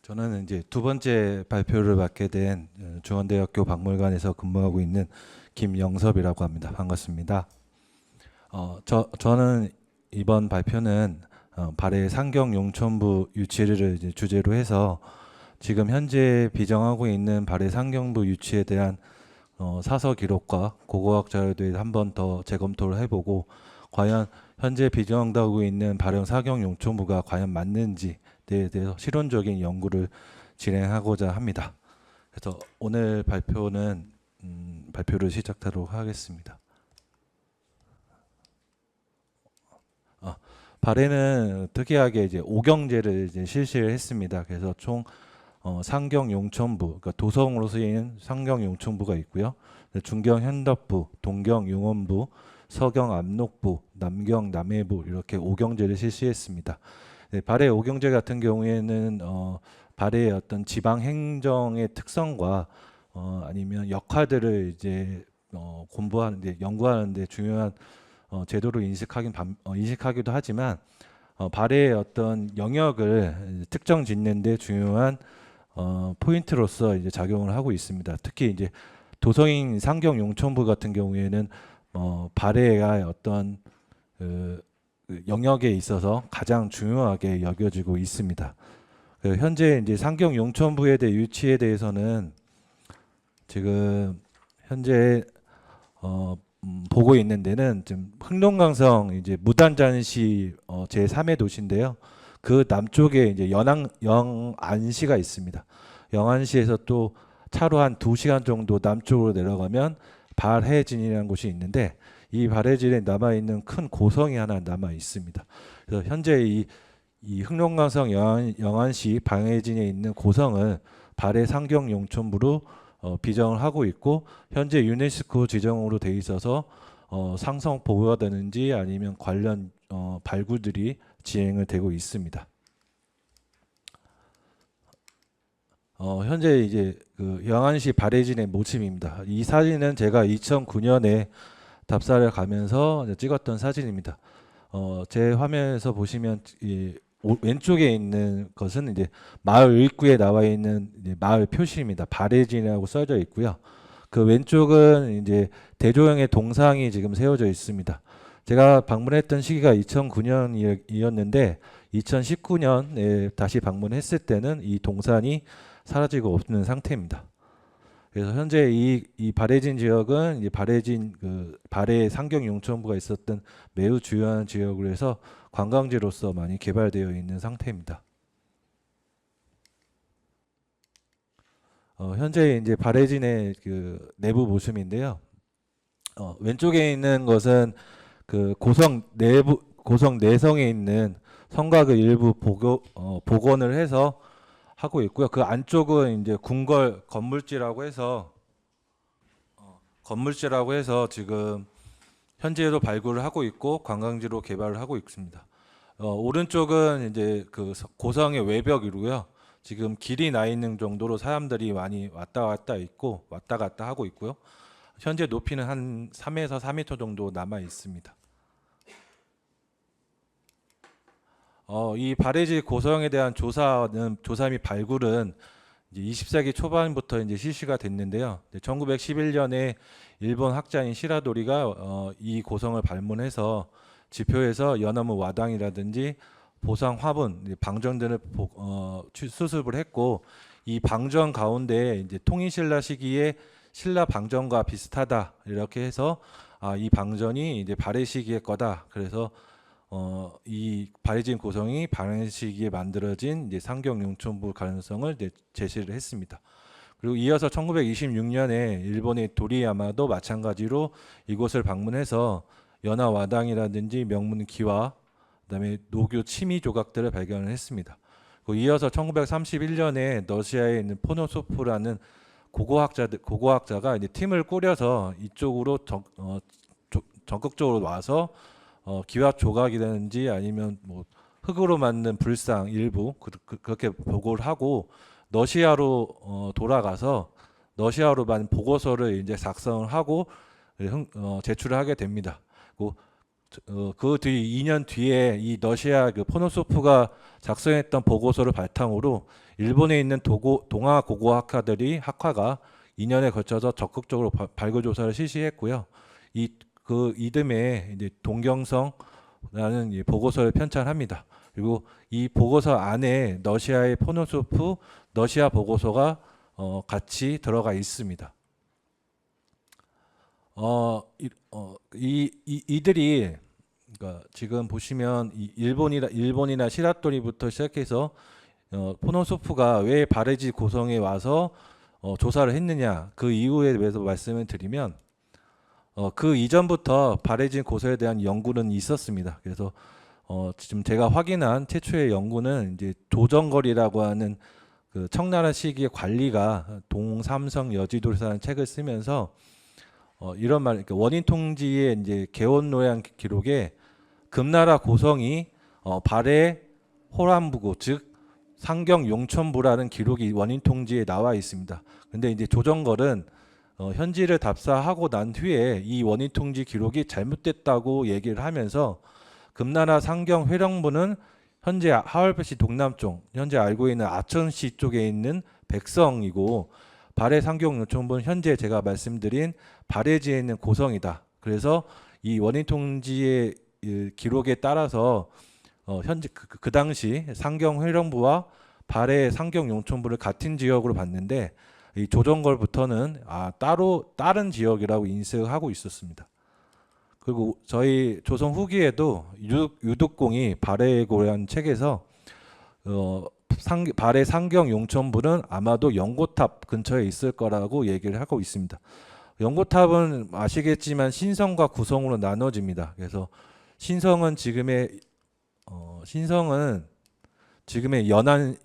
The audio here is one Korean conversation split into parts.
저는 이제 두 번째 발표를 맡게 된 중원대학교 박물관에서 근무하고 있는 김영섭이라고 합니다. 반갑습니다. 저는 이번 발표는 발해 상경용천부 유치를 이제 주제로 해서 지금 현재 비정하고 있는 발해 상경부 유치에 대한 사서 기록과 고고학 자료들에 한 번 더 재검토를 해보고 과연 현재 비정하고 있는 발해 상경용천부가 과연 맞는지에 대해서 실론적인 연구를 진행하고자 합니다. 그래서 오늘 발표를 시작하도록 하겠습니다. 발해는 특이하게 이제 오경제를 이제 실시를 했습니다. 그래서 총 상경용천부, 그러니까 도성으로 쓰이는 상경용천부가 있고요. 중경현덕부, 동경용원부, 서경암록부, 남경남해부 이렇게 오경제를 실시했습니다. 발해 오경제 같은 경우에는 발해의 어떤 지방 행정의 특성과 아니면 역할들을 이제 공부하는데 연구하는데 중요한 제도로 인식하기도 하지만 발해의 어떤 영역을 특정 짓는데 중요한 포인트로서 이제 작용을 하고 있습니다. 특히 이제 도성인 상경용천부 같은 경우에는 발해가 어떤 그 영역에 있어서 가장 중요하게 여겨지고 있습니다. 현재 이제 상경용천부에 대해 유치에 대해서는 지금 현재 보고 있는 데는 지금 흑룡강성 이제 무단잔시 제3의 도시인데요. 그 남쪽에 이제 영안시가 있습니다. 영안시에서 또 차로 한 2시간 정도 남쪽으로 내려가면 발해진이라는 곳이 있는데 이 발해진에 남아 있는 큰 고성이 하나 남아 있습니다. 그래서 현재 이 흑룡강성 영안시 발해진에 있는 고성을 발해 상경용천부로 비정을 하고 있고 현재 유네스코 지정으로 돼 있어서 상성 보호가 되는지 아니면 관련 발굴들이 진행을 되고 있습니다. 현재 이제 그 영안시 발해진의 모습입니다. 이 사진은 제가 2009년에 답사를 가면서 찍었던 사진입니다. 제 화면에서 보시면 왼쪽에 있는 것은 이제 마을 입구에 나와 있는 이제 마을 표시입니다. 발해진이라고 써져 있고요. 그 왼쪽은 이제 대조형의 동상이 지금 세워져 있습니다. 제가 방문했던 시기가 2009년이었는데 2019년에 다시 방문했을 때는 이 동산이 사라지고 없는 상태입니다. 그래서 현재 이 발해진 지역은 이제 발해 상경용천부가 있었던 매우 주요한 지역으로 해서 관광지로서 많이 개발되어 있는 상태입니다. 현재 이제 발해진의 그 내부 모습인데요. 왼쪽에 있는 것은 그 고성 내성에 있는 성곽의 일부 복원을 해서 하고 있고요. 그 안쪽은 이제 건물지라고 해서 지금 현재도 발굴을 하고 있고 관광지로 개발을 하고 있습니다. 오른쪽은 이제 그 고성의 외벽이고요. 지금 길이 나 있는 정도로 사람들이 많이 왔다 갔다 하고 있고요. 현재 높이는 한 3에서 4m 정도 남아 있습니다. 이 발해진 고성에 대한 조사 및 발굴은 이제 20세기 초반부터 이제 실시가 됐는데요. 1911년에 일본 학자인 시라도리가 이 고성을 방문해서 지표에서 연나무 와당이라든지 보상 화분, 방정 등을 수습을 했고 이 방정 가운데 이제 통일신라 시기에 신라 방정과 비슷하다 이렇게 해서 이 방정이 이제 발해 시기의 거다. 그래서 이 발해진 고성이 발해 시기에 만들어진 이제 상경용천부 가능성을 이제 제시를 했습니다. 그리고 이어서 1926년에 일본의 도리야마도 마찬가지로 이곳을 방문해서 연화와당이라든지 명문 기와 그다음에 노교 치미 조각들을 발견을 했습니다. 그리고 이어서 1931년에 러시아에 있는 포노소프라는 고고학자가 이제 팀을 꾸려서 이쪽으로 적극적으로 와서 기와 조각이라든지 아니면 뭐 흙으로 만든 불상 일부 그렇게 보고를 하고 러시아로 돌아가서 러시아로 만 보고서를 이제 작성을 하고 제출을 하게 됩니다. 그리고 그 뒤 2년 뒤에 이 러시아 그 포노소프가 작성했던 보고서를 바탕으로 일본에 있는 동아 고고학파들이 학화가 2년에 걸쳐서 적극적으로 발굴 조사를 실시했고요. 그 이듬해 이제 동경성라는 이 보고서를 편찬합니다. 그리고 이 보고서 안에 러시아의 포노소프 러시아 보고서가 같이 들어가 있습니다. 이들이 그러니까 지금 보시면 일본이나 시라토리부터 시작해서 포노소프가 왜 바레지 고성에 와서 조사를 했느냐 그 이유에 대해서 말씀을 드리면 그 이전부터 바레진 고서에 대한 연구는 있었습니다. 그래서 지금 제가 확인한 최초의 연구는 이제 조정걸이라고 하는 그 청나라 시기의 관리가 동삼성 여지도사라는 책을 쓰면서 이런 말, 그러니까 원인 통지의 이제 개원 노양 기록에 금나라 고성이 발해 호란부고 즉 상경 용천부라는 기록이 원인 통지에 나와 있습니다. 근데 이제 조정걸은 현지를 답사하고 난 후에 이 원인 통지 기록이 잘못됐다고 얘기를 하면서 금나라 상경 회령부는 현재 하얼빈시 동남쪽, 현재 알고 있는 아천시 쪽에 있는 백성이고 발해 상경 용천부는 현재 제가 말씀드린 발해지에 있는 고성이다. 그래서 이 원인 통지의 기록에 따라서 현재 그 당시 상경 회령부와 발해 상경 용천부를 같은 지역으로 봤는데 이 조정걸부터는 따로 다른 지역이라고 인식하고 있었습니다. 그리고 저희 조선 후기에도 유득공이 발해의 고려한 책에서 발해 상경 용천부는 아마도 연고탑 근처에 있을 거라고 얘기를 하고 있습니다. 연고탑은 아시겠지만 신성과 구성으로 나눠집니다. 그래서 신성은 지금의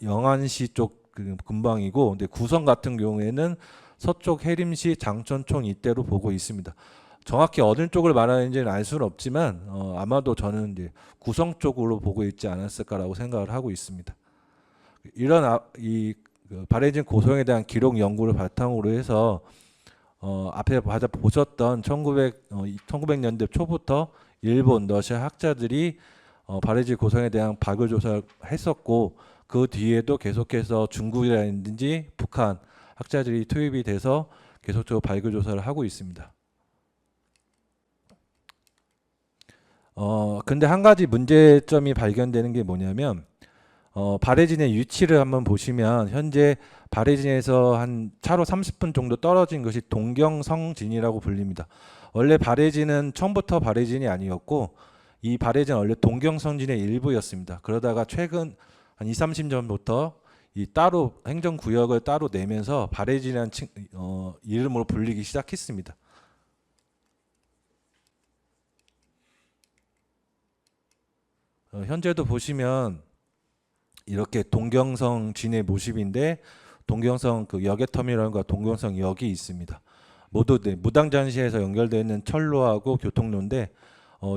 영안시 쪽 근방이고, 근데 구성 같은 경우에는 서쪽 해림시 장천촌 이때로 보고 있습니다. 정확히 어느 쪽을 말하는지는 알 수는 없지만 아마도 저는 이제 구성 쪽으로 보고 있지 않았을까라고 생각을 하고 있습니다. 이런 발해진 고성에 대한 기록 연구를 바탕으로 해서 앞에 보셨던 1900년대 초부터 일본, 러시아 학자들이 발해진 고성에 대한 발굴 조사를 했었고 그 뒤에도 계속해서 중국이라든지 북한 학자들이 투입이 돼서 계속적으로 발굴 조사를 하고 있습니다. 근데 한 가지 문제점이 발견되는 게 뭐냐면 발해진의 위치를 한번 보시면 현재 발해진에서 한 차로 30분 정도 떨어진 것이 동경성진이라고 불립니다. 원래 발해진은 처음부터 발해진이 아니었고 이 발해진은 원래 동경성진의 일부였습니다. 그러다가 최근 한 20-30년 전부터 이 따로 행정구역을 따로 내면서 발해진이라는 이름으로 불리기 시작했습니다. 현재도 보시면 이렇게 동경성 진의 모습인데 동경성 그 여객터미널과 동경성 역이 있습니다. 모두 무당잔시에서 연결되어 있는 철로하고 교통로인데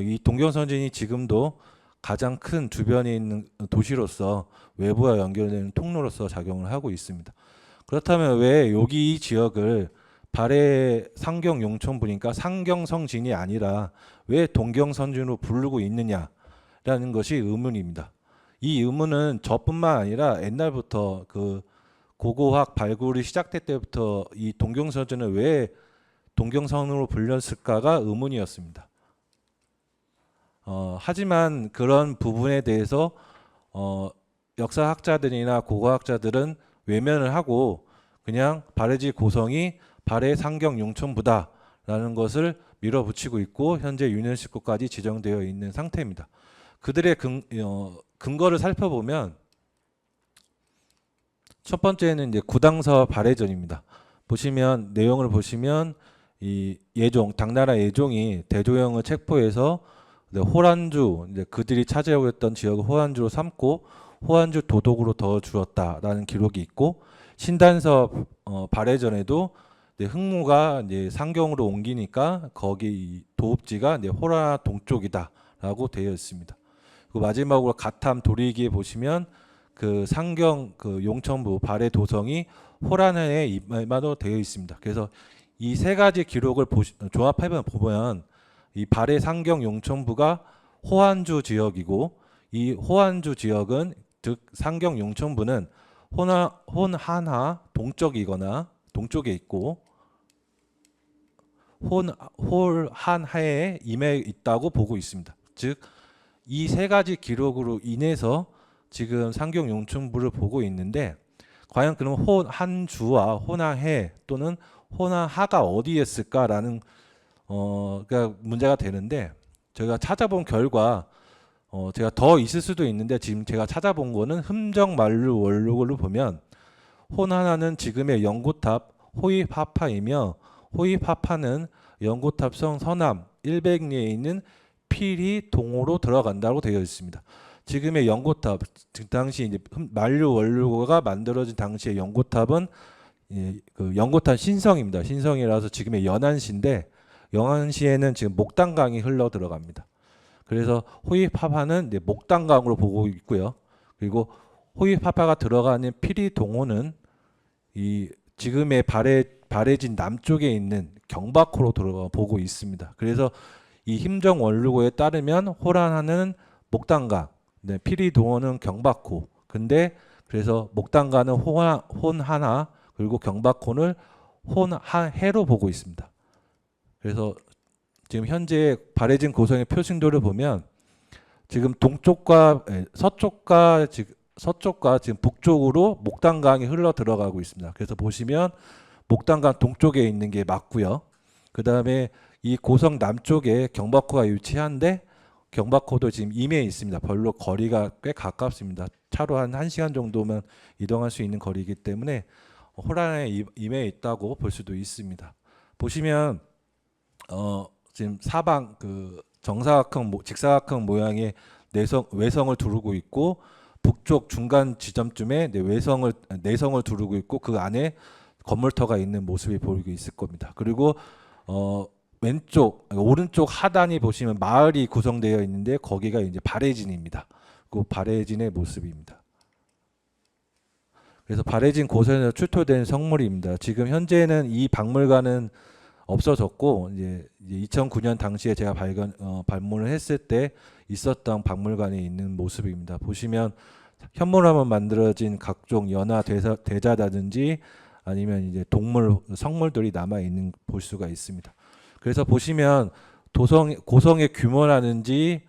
이 동경성진이 지금도 가장 큰 주변에 있는 도시로서 외부와 연결되는 통로로서 작용을 하고 있습니다. 그렇다면 왜 여기 이 지역을 발해 상경 용천부니까 상경성진이 아니라 왜 동경성진으로 부르고 있느냐라는 것이 의문입니다. 이 의문은 저뿐만 아니라 옛날부터 그 고고학 발굴이 시작될 때부터 이 동경성진을 왜 동경성으로 불렸을까가 의문이었습니다. 하지만 그런 부분에 대해서 역사학자들이나 고고학자들은 외면을 하고 그냥 발해지 고성이 발해 상경 용천부다라는 것을 밀어붙이고 있고 현재 유네스코까지 지정되어 있는 상태입니다. 그들의 근거를 살펴보면 첫 번째는 이제 구당서 발해전입니다. 보시면 내용을 보시면 이 당나라 예종이 대조영을 책포해서 호란주 그들이 차지하고 있던 지역을 호란주로 삼고 호란주 도독으로 더 주었다라는 기록이 있고 신단서 발해전에도 흥무가 이제 상경으로 옮기니까 거기 도읍지가 호라 동쪽이다라고 되어 있습니다. 그 마지막으로 가탐 도리기에 보시면 그 상경 그 용천부 발해 도성이 호란에 임하도 되어 있습니다. 그래서 이 세 가지 기록을 조합해 보면 이 발해 상경 용천부가 호안주 지역이고, 이 호안주 지역은 즉 상경 용천부는 혼한하 동쪽이거나 동쪽에 있고 홀한하에 임해 있다고 보고 있습니다. 즉 이 세 가지 기록으로 인해서 지금 상경 용천부를 보고 있는데, 과연 그럼 혼한주와 혼한해 또는 혼한하가 어디에 있을까라는 그러니까 문제가 되는데, 제가 찾아본 결과 제가 더 있을 수도 있는데 지금 제가 찾아본 거는 흠정 만류 원록으로 보면 혼하나는 지금의 연고탑 호입하파이며, 호입하파는 연고탑성 서남 100리에 있는 피리 동호로 들어간다고 되어 있습니다. 지금의 연고탑, 그 당시 이제 만류 원료가 만들어진 당시의 연고탑은 그 연고탑 신성입니다. 신성이라서 지금의 연안시인데, 연안시에는 지금 목단강이 흘러 들어갑니다. 그래서 호입하파는 이제 목단강으로 보고 있고요. 그리고 호입하파가 들어가는 피리 동호는 이 지금의 발해진 남쪽에 있는 경박호로 들어가 보고 있습니다. 그래서 이 힘정 원류고에 따르면 호란하는 목단강, 네, 피리 동호는 경박호. 근데 그래서 목단강은 혼하나, 그리고 경박호는 혼해로 보고 있습니다. 그래서 지금 현재 발해진 고성의 표심도를 보면 지금 동쪽과 서쪽과 지금 북쪽으로 목단강이 흘러 들어가고 있습니다. 그래서 보시면 목단강 동쪽에 있는 게 맞고요. 그 다음에 이 고성 남쪽에 경박호가 위치한데, 경박호도 지금 임해에 있습니다. 별로 거리가 꽤 가깝습니다. 차로 한 1시간 정도면 이동할 수 있는 거리이기 때문에 호란에 임해에 있다고 볼 수도 있습니다. 보시면 지금 사방 그 정사각형 직사각형 모양의 외성을 두르고 있고, 북쪽 중간 지점쯤에 내성을 두르고 있고, 그 안에 건물터가 있는 모습이 보이고 있을 겁니다. 그리고 오른쪽 하단이 보시면 마을이 구성되어 있는데, 거기가 이제 발해진입니다. 그 발해진의 모습입니다. 그래서 발해진 고성에서 출토된 성물입니다. 지금 현재는 이 박물관은 없어졌고, 이제 2009년 당시에 제가 방문을 했을 때 있었던 박물관에 있는 모습입니다. 보시면 현무암으로 만들어진 각종 연화 대자라든지 아니면 이제 성물들이 남아 있는 볼 수가 있습니다. 그래서 보시면 고성의 규모라든지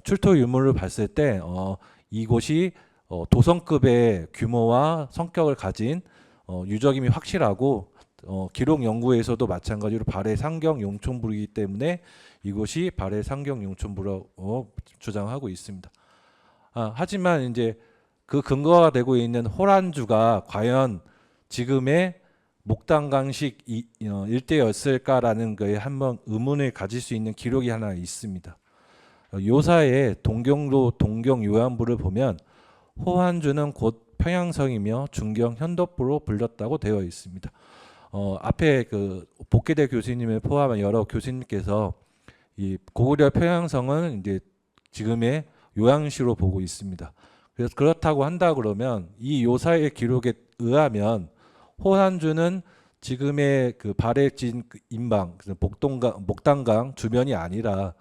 출토 유물을 봤을 때 이곳이 도성급의 규모와 성격을 가진 유적임이 확실하고, 기록 연구에서도 마찬가지로 발해 상경 용천부이기 때문에 이곳이 발해 상경 용천부라고 주장하고 있습니다. 하지만 이제 그 근거가 되고 있는 호란주가 과연 지금의 목단강식 일대였을까라는 거에 한번 의문을 가질 수 있는 기록이 하나 있습니다. 요사의 동경 요양부를 보면 호안주는 곧 평양성이며 중경 현덕부로 불렸다고 되어 있습니다. 앞에 그 복계대 교수님을 포함한 여러 교수님께서 이 고구려 평양성은 이제 지금의 요양시로 보고 있습니다. 그래서 그렇다고 한다 그러면 이 요사의 기록에 의하면 호안주는 지금의 그 발해진 인방, 목단강 주변이 아니라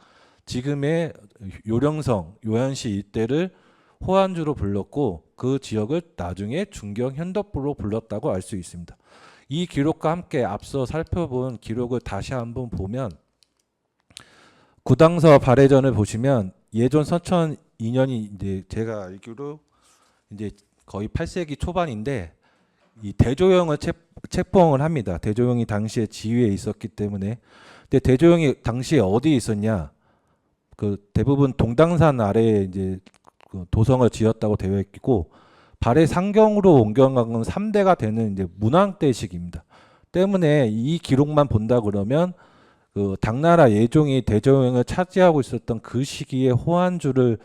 지금의 요령성, 요양시 일대를 호안주로 불렀고, 그 지역을 나중에 중경 현덕부로 불렀다고 알 수 있습니다. 이 기록과 함께 앞서 살펴본 기록을 다시 한번 보면, 구당서 발해전을 보시면 예전 서천 2년이 이제 제가 알기로 이제 거의 8세기 초반인데, 이 대조영을 책봉을 합니다. 대조영이 당시에 지위에 있었기 때문에. 근데 대조영이 당시에 어디에 있었냐? 그 대부분 동당산 아래에 이제 그 도성을 지었다고 되어 있고, 발해 상경으로 옮겨간 건 3대가 되는 이제 문왕대식입니다. 때문에 이 기록만 본다 그러면 그 당나라 예종이 대조영을 차지하고 있었던 그 시기에 호안주를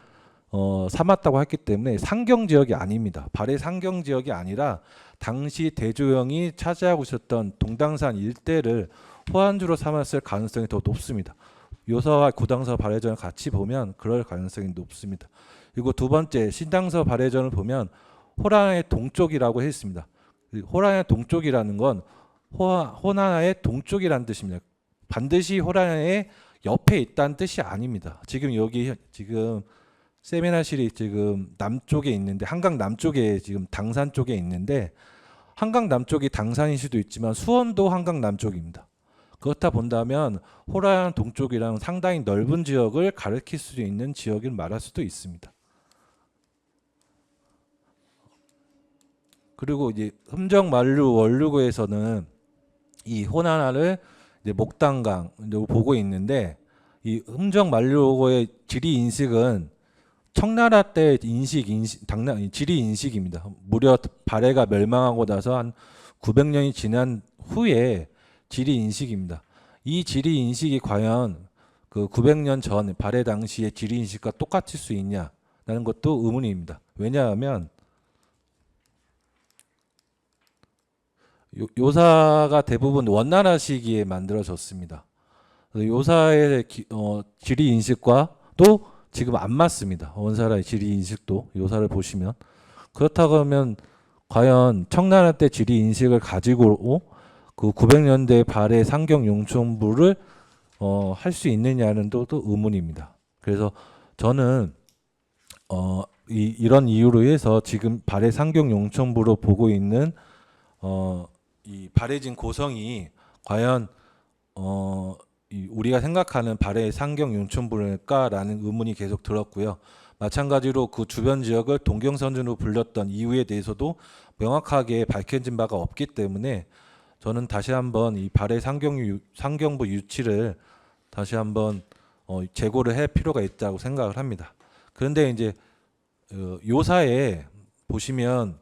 삼았다고 했기 때문에 상경 지역이 아닙니다. 발해 상경 지역이 아니라 당시 대조영이 차지하고 있었던 동당산 일대를 호안주로 삼았을 가능성이 더 높습니다. 요사와 구당서 발해전을 같이 보면 그럴 가능성이 높습니다. 그리고 두 번째 신당서 발해전을 보면 호란의 동쪽이라고 했습니다. 호란의 동쪽이라는 건 호나의 동쪽이라는 뜻입니다. 반드시 호랑의 옆에 있다는 뜻이 아닙니다. 지금 여기 지금 세미나실이 지금 남쪽에 있는데 한강 남쪽에 지금 당산 쪽에 있는데 한강 남쪽이 당산일 수도 있지만 수원도 한강 남쪽입니다. 그렇다 본다면 호라양 동쪽이랑 상당히 넓은 지역을 가리킬 수 있는 지역을 말할 수도 있습니다. 그리고 이제 흠정 만류 원류구에서는 이 호나나를 이제 목단강으로 보고 있는데 이 흠정 만류구의 지리 인식은 청나라 때 지리 인식입니다. 무려 발해가 멸망하고 나서 한 900년이 지난 후에 지리 인식입니다. 이 지리 인식이 과연 그 900년 전 발해 당시의 지리 인식과 똑같을 수 있냐라는 것도 의문입니다. 왜냐하면 요사가 대부분 원나라 시기에 만들어졌습니다. 요사의 지리 인식과 또 지금 안 맞습니다. 원사라의 지리 인식도 요사를 보시면 그렇다고 하면 과연 청나라 때 지리 인식을 가지고 그 900년대 발해 상경 용천부를 할 수 있느냐는 또 의문입니다. 그래서 저는 이런 이유로 해서 지금 발해 상경 용천부로 보고 있는 이 발해진 고성이 과연 우리가 생각하는 발해 상경 용천부일까라는 의문이 계속 들었고요. 마찬가지로 그 주변 지역을 동경선진으로 불렸던 이유에 대해서도 명확하게 밝혀진 바가 없기 때문에 저는 다시 한번 이 발해 상경부 유치를 다시 한번 재고를 할 필요가 있다고 생각을 합니다. 그런데 이제 요사에 보시면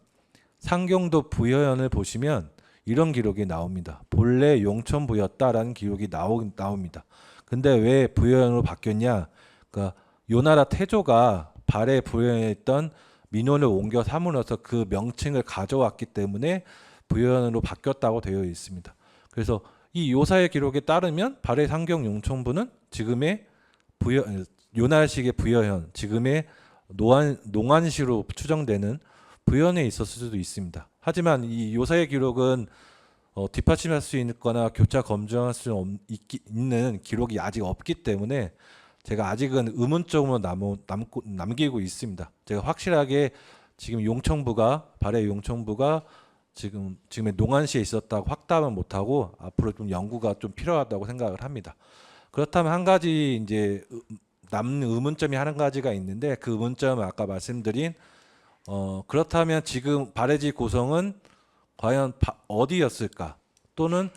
상경도 부여연을 보시면 이런 기록이 나옵니다. 본래 용천부였다라는 기록이 나옵니다. 근데 왜 부여연으로 바뀌었냐? 그러니까 요나라 태조가 발해 부여연했던 민원을 옮겨 삼으면서 그 명칭을 가져왔기 때문에 부여연으로 바뀌었다고 되어 있습니다. 그래서 이 요사의 기록에 따르면 발해 상경 용천부는 지금의 요나식의 부여현, 지금의 농안시로 추정되는 부여현에 있었을 수도 있습니다. 하지만 이 요사의 기록은 뒷받침할 수 있거나 교차 검증할 수 있는 기록이 아직 없기 때문에 제가 아직은 의문점으로 남기고 있습니다. 제가 확실하게 지금 발해 용천부가 지금의 농안시에 있었다고 확답은 못하고 앞으로 좀 연구가 좀 필요하다고 생각을 합니다. 그렇다면 한 가지 이제 남는 의문점이 한 가지가 있는데 그 의문점은 아까 말씀드린 그렇다면 지금 발해지 고성은 과연 어디였을까? 또는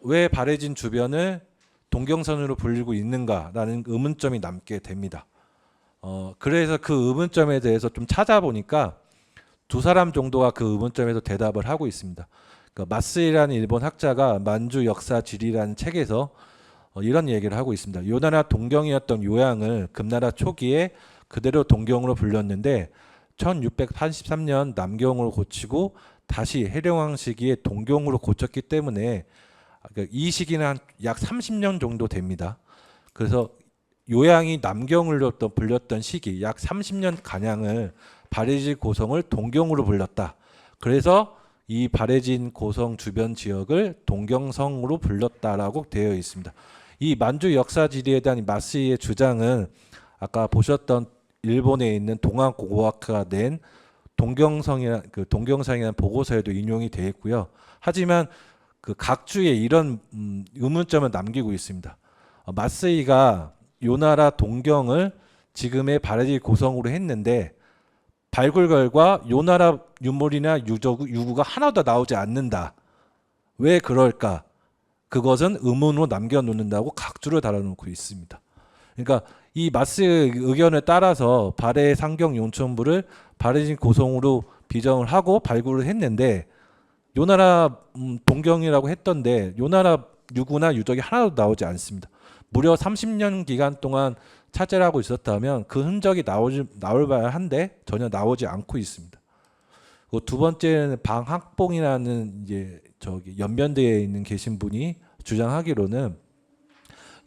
왜 발해진 주변을 동경선으로 불리고 있는가라는 의문점이 남게 됩니다. 그래서 그 의문점에 대해서 좀 찾아보니까 두 사람 정도가 그 의문점에서 대답을 하고 있습니다. 그러니까 마스이라는 일본 학자가 만주 역사 지리라는 책에서 이런 얘기를 하고 있습니다. 요나라 동경이었던 요양을 금나라 초기에 그대로 동경으로 불렸는데 1683년 남경으로 고치고 다시 해령왕 시기에 동경으로 고쳤기 때문에 이 시기는 한 약 30년 정도 됩니다. 그래서 요양이 남경으로 불렸던 시기 약 30년 가량을 발해진 고성을 동경으로 불렸다. 그래서 이 발해진 고성 주변 지역을 동경성으로 불렀다라고 되어 있습니다. 이 만주 역사지리에 대한 마스이의 주장은 아까 보셨던 일본에 있는 동아고학회가 낸 동경성이라는 보고서에도 인용이 되어 있고요. 하지만 그 각주에 이런 의문점을 남기고 있습니다. 마스이가 요나라 동경을 지금의 발해진 고성으로 했는데 발굴 결과 요나라 유물이나 유구가 하나도 나오지 않는다. 왜 그럴까? 그것은 의문으로 남겨놓는다고 각주를 달아놓고 있습니다. 그러니까 이 마스의 의견에 따라서 발해 상경 용천부를 발해진 고성으로 비정을 하고 발굴을 했는데 요나라 동경이라고 했던데 요나라 유구나 유적이 하나도 나오지 않습니다. 무려 30년 기간 동안 차지를 하고 있었다면 그 흔적이 나올 만한데 전혀 나오지 않고 있습니다. 두 번째는 방학봉이라는 이제 연변대에 있는 계신 분이 주장하기로는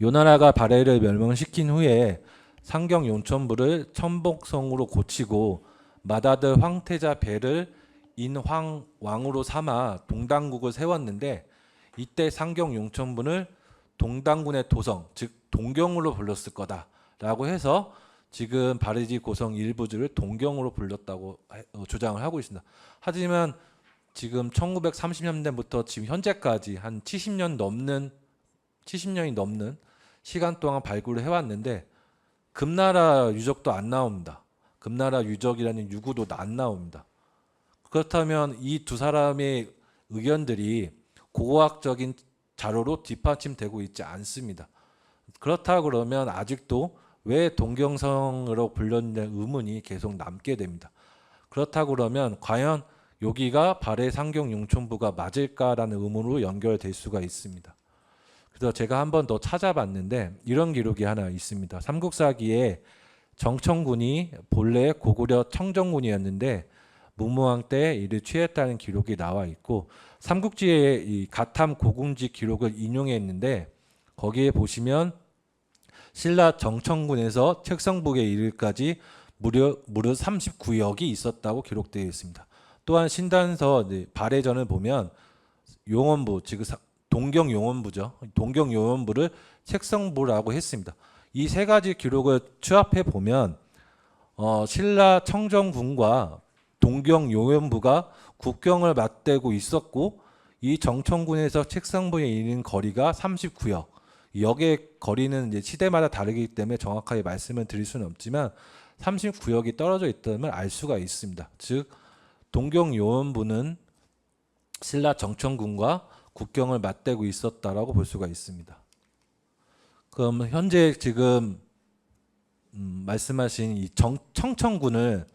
요나라가 발해를 멸망시킨 후에 상경 용천부를 천복성으로 고치고 맏아들 황태자 배를 인황왕으로 삼아 동당국을 세웠는데 이때 상경 용천부는 동당군의 도성, 즉 동경으로 불렀을 거다라고 해서 지금 발해지 고성 일부지를 동경으로 불렀다고 주장을 하고 있습니다. 하지만 지금 1930년대부터 지금 현재까지 한 70년이 넘는 시간 동안 발굴을 해왔는데 금나라 유적도 안 나옵니다. 금나라 유적이라는 유구도 안 나옵니다. 그렇다면 이 두 사람의 의견들이 고고학적인 자료로 뒷받침되고 있지 않습니다. 그렇다 그러면 아직도 왜 동경성으로 불렸냐는 의문이 계속 남게 됩니다. 그렇다 그러면 과연 여기가 발해 상경 용천부가 맞을까라는 의문으로 연결될 수가 있습니다. 그래서 제가 한 번 더 찾아봤는데 이런 기록이 하나 있습니다. 삼국사기에 정천군이 본래 고구려 청정군이었는데 문무왕 때 이를 취했다는 기록이 나와 있고 삼국지의 이 가탐 고궁지 기록을 인용했는데 거기에 보시면 신라 정천군에서 책성북에 이르기까지 무려 39역이 있었다고 기록되어 있습니다. 또한 신단서 발해전을 보면 용원부, 즉 동경 용원부죠. 동경 용원부를 책성부라고 했습니다. 이 세 가지 기록을 추합해 보면 신라 청정군과 동경 용원부가 국경을 맞대고 있었고 이 정천군에서 책성부에 있는 거리가 39역. 역의 거리는 이제 시대마다 다르기 때문에 정확하게 말씀을 드릴 수는 없지만 39역이 떨어져 있다는 알 수가 있습니다. 즉 동경 용원부는 신라 정천군과 국경을 맞대고 있었다라고 볼 수가 있습니다. 그럼 현재 지금 말씀하신 이 청천군을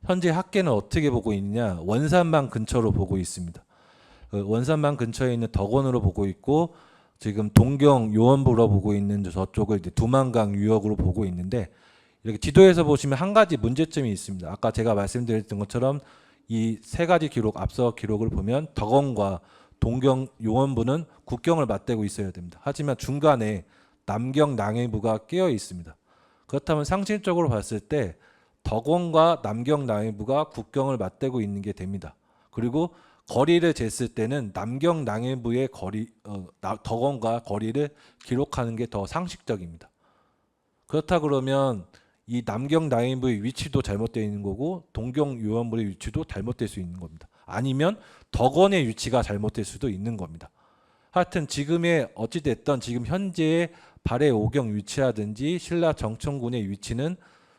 현재 학계는 어떻게 보고 있느냐? 원산만 근처로 보고 있습니다. 원산만 근처에 있는 덕원으로 보고 있고 지금 동경 요원부로 보고 있는 저쪽을 이제 두만강 유역으로 보고 있는데 이렇게 지도에서 보시면 한 가지 문제점이 있습니다. 아까 제가 말씀드렸던 것처럼 이 세 가지 기록, 앞서 기록을 보면 덕원과 동경 용원부는 국경을 맞대고 있어야 됩니다. 하지만 중간에 남경 남해부가 끼어 있습니다. 그렇다면 상식적으로 봤을 때 덕원과 남경 남해부가 국경을 맞대고 있는 게 됩니다. 그리고 거리를 쟀을 때는 남경 남해부의 거리, 덕원과 거리를 기록하는 게 더 상식적입니다. 그렇다 그러면 이 남경 남해부의 위치도 잘못되어 있는 거고 동경 요원부의 위치도 잘못될 수 있는 겁니다. 아니면 덕원의 위치가 잘못될 수도 있는 겁니다. 하여튼 지금의 어찌됐든 지금 현재의 발해 오경 위치라든지 신라 정천군의 위치는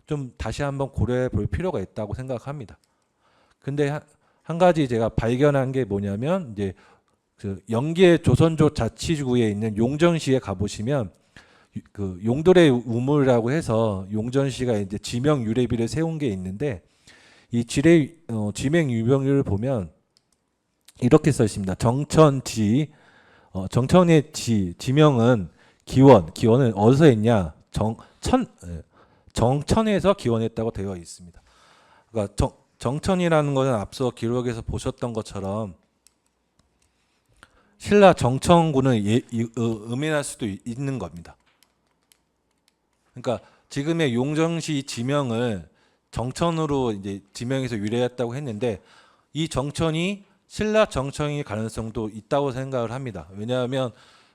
좀 다시 한번 고려해 볼 필요가 있다고 생각합니다. 근데 한 가지 제가 발견한 게 뭐냐면 이제 그 영계 조선조 자치구에 있는 용전시에 가보시면 그 용돌의 우물이라고 해서 용전시가 이제 지명 유래비를 세운 게 있는데 이 지명 유명률을 보면 이렇게 써 있습니다. 정천지, 정천의 지명은 기원은 어디서 했냐? 정천에서 기원했다고 되어 있습니다. 그러니까 정천이라는 것은 앞서 기록에서 보셨던 것처럼 신라 정천군을 의미할 수도 있는 겁니다. 그러니까 지금의 용정시 지명을 정천으로 이제 지명해서 유래했다고 했는데 이 정천이 신라 정천일 가능성도 있다고 생각을 합니다. 왜냐하면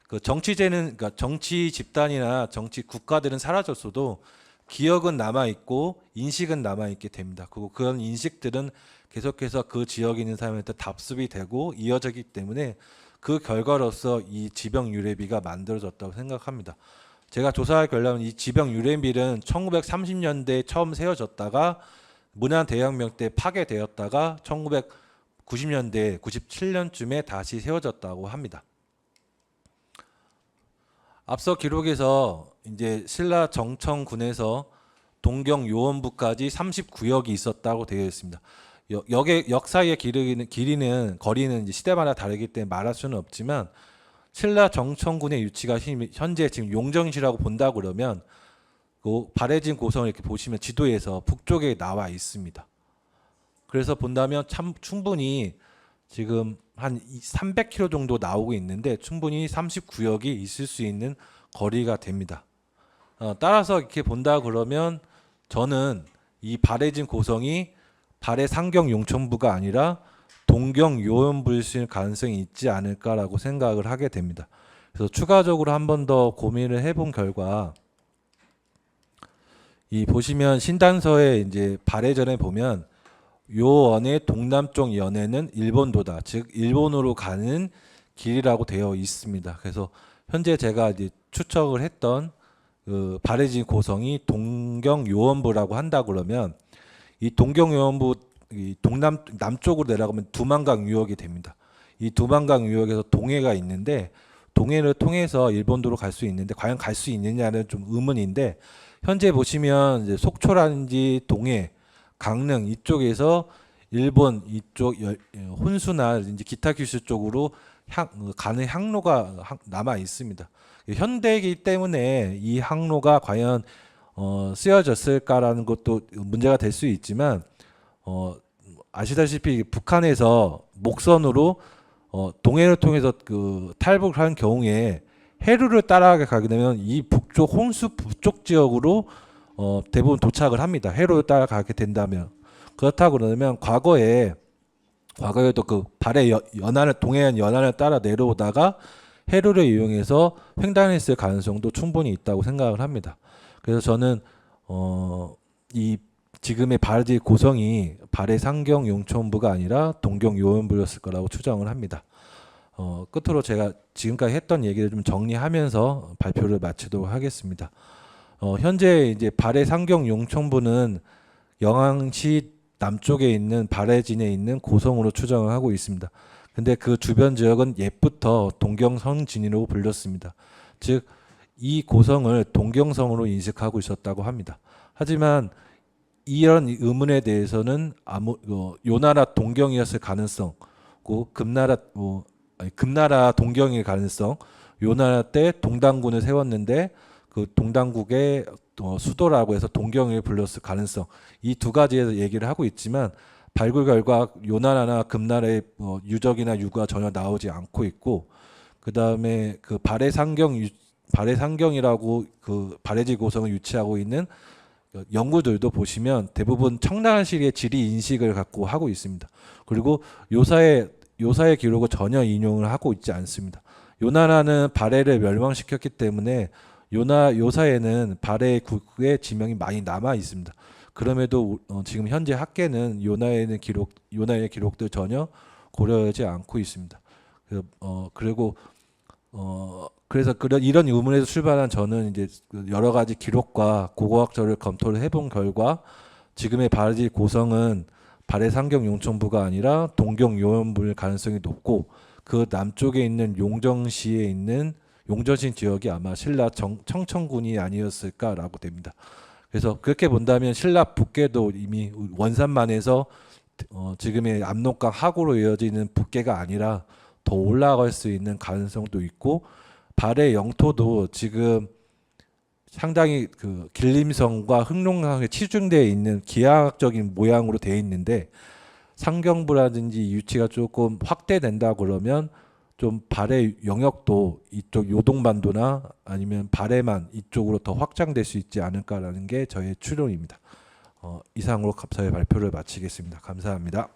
그 정치제는 그러니까 정치 집단이나 정치 국가들은 사라졌어도 기억은 남아 있고 인식은 남아 있게 됩니다. 그리고 그런 인식들은 계속해서 그 지역에 있는 사람한테 답습이 되고 이어지기 때문에 그 결과로서 이 지병 유래비가 만들어졌다고 생각합니다. 제가 조사할 결과는 이 지병 유래비는 1930년대에 처음 세워졌다가 문화대혁명 때 파괴되었다가 1990년대, 97년쯤에 다시 세워졌다고 합니다. 앞서 기록에서 이제 신라 정천군에서 동경 요원부까지 39역이 있었다고 되어 있습니다. 역사의 거리는 이제 시대마다 다르기 때문에 말할 수는 없지만 신라 정천군의 위치가 현재 지금 용정시라고 본다 그러면 그 발해진 고성을 이렇게 보시면 지도에서 북쪽에 나와 있습니다. 그래서 본다면 충분히 지금 한 300km 정도 나오고 있는데 충분히 39역이 있을 수 있는 거리가 됩니다. 따라서 이렇게 본다 그러면 저는 이 발해진 고성이 발해 상경 용천부가 아니라 동경 요원부일 수 있는 가능성이 있지 않을까라고 생각을 하게 됩니다. 그래서 추가적으로 한 번 더 고민을 해본 결과 이 보시면 신단서에 이제 발해전에 보면 요 원의 동남쪽 연해는 일본도다. 즉 일본으로 가는 길이라고 되어 있습니다. 그래서 현재 제가 이제 추측을 했던 그 발해지 고성이 동경요원부라고 한다 그러면 이 동경요원부 이 남쪽으로 내려가면 두만강 유역이 됩니다. 이 두만강 유역에서 동해가 있는데 동해를 통해서 일본도로 갈 수 있는데 과연 갈 수 있느냐는 좀 의문인데 현재 보시면 이제 속초라든지 동해, 강릉 이쪽에서 일본 이쪽 혼수나 이제 기타 규슈 쪽으로 가는 항로가 남아 있습니다. 현대이기 때문에 이 항로가 과연 쓰여졌을까라는 것도 문제가 될 수 있지만 아시다시피 북한에서 목선으로 동해를 통해서 그 탈북을 한 경우에 해류를 따라가게 가게 되면 이 북쪽 홍수 북쪽 지역으로 대부분 도착을 합니다. 해류를 따라가게 된다면 그렇다고 그러면 과거에도 그 발해 연안을 동해안 연안을 따라 내려오다가 해류를 이용해서 횡단했을 가능성도 충분히 있다고 생각을 합니다. 그래서 저는 이 지금의 발해지 고성이 발해 상경 용천부가 아니라 동경 요원부였을 거라고 추정을 합니다. 끝으로 제가 지금까지 했던 얘기를 좀 정리하면서 발표를 마치도록 하겠습니다. 현재 이제 발해 상경 용천부는 영항시 남쪽에 있는 발해진에 있는 고성으로 추정을 하고 있습니다. 근데 그 주변 지역은 옛부터 동경성진이라고 불렸습니다. 즉 이 고성을 동경성으로 인식하고 있었다고 합니다. 하지만 이런 의문에 대해서는 요나라 동경이었을 가능성, 금나라 동경일 가능성, 요나라 때 동당군을 세웠는데 그 동당국의 수도라고 해서 동경을 불렀을 가능성, 이 두 가지에서 얘기를 하고 있지만 발굴 결과 요나라나 금나라의 유적이나 유구가 전혀 나오지 않고 있고, 그 다음에 그 발해상경이라고 그 발해지 고성을 유치하고 있는 연구들도 보시면 대부분 청나라식의 지리 인식을 갖고 하고 있습니다. 그리고 요사의 기록을 전혀 인용을 하고 있지 않습니다. 요나라는 발해를 멸망시켰기 때문에 요사에는 발해 국의 지명이 많이 남아 있습니다. 그럼에도 지금 현재 학계는 요나의 기록들 전혀 고려하지 않고 있습니다. 그래서 이런 의문에서 출발한 저는 이제 여러 가지 기록과 고고학자를 검토를 해본 결과 지금의 발해지 고성은 발해 상경 용천부가 아니라 동경 요원부일 가능성이 높고, 그 남쪽에 있는 용정시에 있는 용전신 지역이 아마 신라 청천군이 아니었을까라고 됩니다. 그래서 그렇게 본다면 신라 북계도 이미 원산만에서 지금의 압록강 하구로 이어지는 북계가 아니라 더 올라갈 수 있는 가능성도 있고, 발해 영토도 지금 상당히 그 길림성과 흑룡강에 치중되어 있는 기하학적인 모양으로 되어 있는데 상경부라든지 유치가 조금 확대된다 그러면 좀 발해 영역도 이쪽 요동반도나 아니면 발해만 이쪽으로 더 확장될 수 있지 않을까라는 게 저의 추론입니다. 이상으로 저의 발표를 마치겠습니다. 감사합니다.